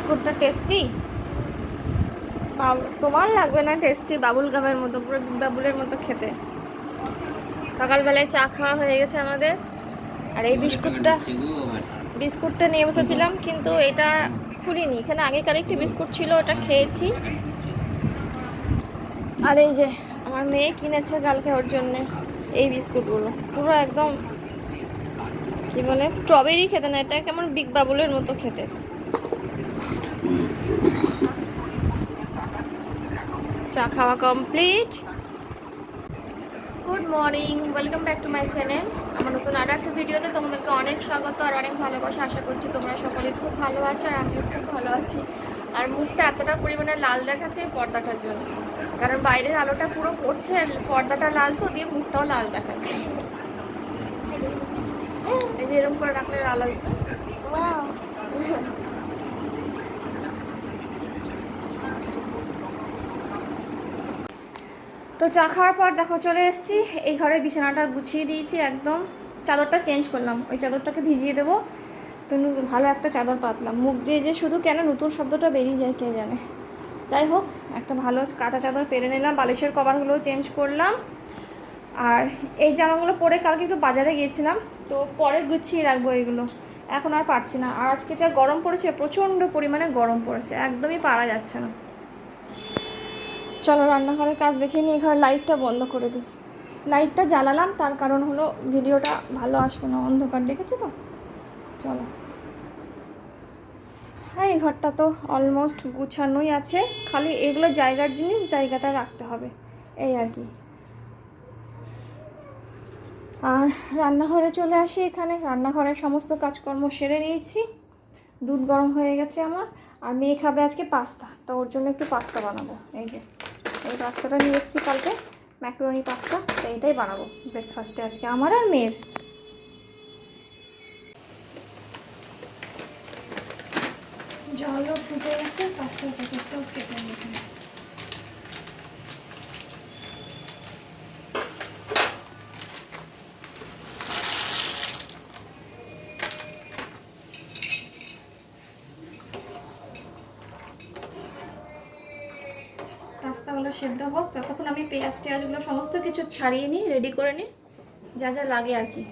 বিস্কুটটা টেস্টি, তোমার লাগবে না টেস্টি? বাবুল গামের মতো, পুরো বাবুলের মতো খেতে। সকালবেলায় চা খাওয়া হয়ে গেছে আমাদের। আর এই বিস্কুটটা নিয়ে বসেছিলাম, কিন্তু এটা খুলিনি। এখানে আগেকার একটি বিস্কুট ছিল, ওটা খেয়েছি। আর এই যে আমার মেয়ে কিনেছে কালকে ওর জন্যে এই বিস্কুটগুলো, পুরো একদম কি বলে স্ট্রবেরি খেতে না, এটা কেমন বিগ বাবুলের মতো খেতে। চা খাওয়া complete. Good morning, welcome back to my channel. আমার নতুন আরও একটা ভিডিওতে তোমাদেরকে অনেক স্বাগত আর অনেক ভালোবাসা। আশা করছি তোমরা সকলে খুব ভালো আছো আর আমিও খুব ভালো আছি। আর মুখটা এতটা পরিমাণে লাল দেখাচ্ছে পর্দাটার জন্য, কারণ বাইরের আলোটা পুরো পড়ছে, পর্দাটা লাল তো, দিয়ে মুখটাও লাল দেখাচ্ছে। এই যে এরকম করে রাখলে লাল আসবে। তো চা খাওয়ার পর দেখো চলে এসেছি এই ঘরে, বিছানাটা গুছিয়ে দিয়েছি একদম। চাদরটা চেঞ্জ করলাম, ওই চাদরটাকে ভিজিয়ে দেবো। তো ভালো একটা চাদর পাতলাম, মুখ দিয়ে যে শুধু কেন নতুন শব্দটা বেরিয়ে যায় কে জানে। যাই হোক, একটা ভালো কাঁচা চাদর পেরে নিলাম, বালিশের কভারগুলোও চেঞ্জ করলাম। আর এই জামাগুলো পরে কালকে একটু বাজারে গিয়েছিলাম, তো পরে গুছিয়ে রাখবো এগুলো, এখন আর পারছি না। আর আজকে যা গরম পড়েছে, প্রচণ্ড পরিমাণে গরম পড়েছে, একদমই পারা যাচ্ছে না। চলো রান্নাঘরের কাজ দেখে নিয়ে ঘরের লাইটটা বন্ধ করে দিই। লাইটটা জ্বালালাম, তার কারণ হলো ভিডিওটা ভালো আসবে না, অন্ধকার দেখেছো তো। চলো, হ্যাঁ এই ঘরটা তো অলমোস্ট গুছানোই আছে, খালি এগুলো জায়গার জিনিস জায়গাটা রাখতে হবে, এই আর কি। আর রান্নাঘরে চলে আসি, এখানে রান্নাঘরের সমস্ত কাজকর্ম সেরে নিয়েছি। দুধ গরম হয়ে গেছে আমার, আর মেয়ে খাবে আজকে পাস্তা, তো ওর জন্য একটু পাস্তা বানাবো। এই যে এই পাস্তাটা নিয়ে এসেছি কালকে, ম্যাকারনি পাস্তা, তো এইটাই বানাবো ব্রেকফাস্টে আজকে আমার আর মেয়ের। জলও ফুটে গেছে, পাস্তার প্যাকেটটাও কেটে নিয়েছি। পাস্তাগুলো সেদ্ধ হোক, ততক্ষণ আমি পেঁয়াজ টেয়াজগুলো সমস্ত কিছু ছাড়িয়ে নিই, রেডি করে নিই, যা যা লাগে আর কি।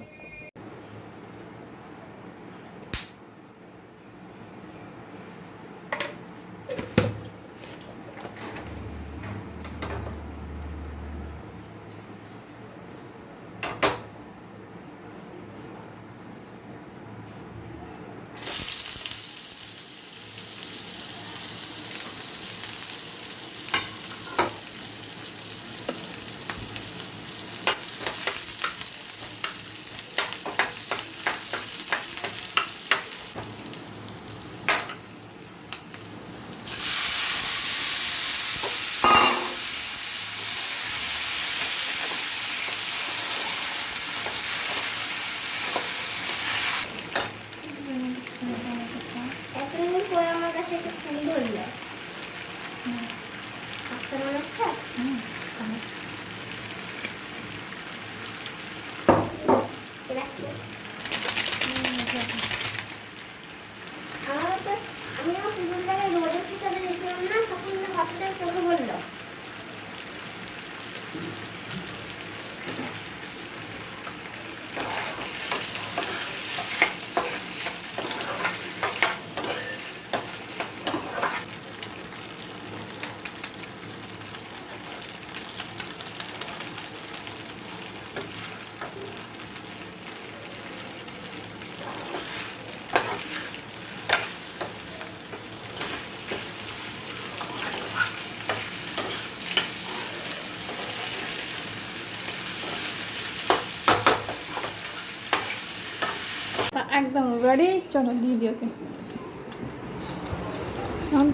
একদম রেডি, চলো দিয়ে দিই ওকে।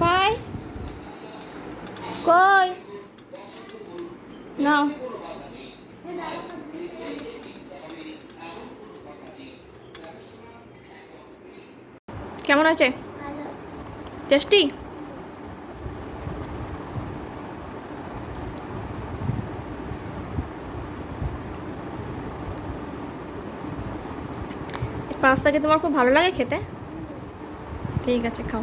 ভাই কই নাও, কেমন আছে? টেস্টি? পাস্তা কি তোমার খুব ভালো লাগে খেতে? ঠিক আছে, খাও।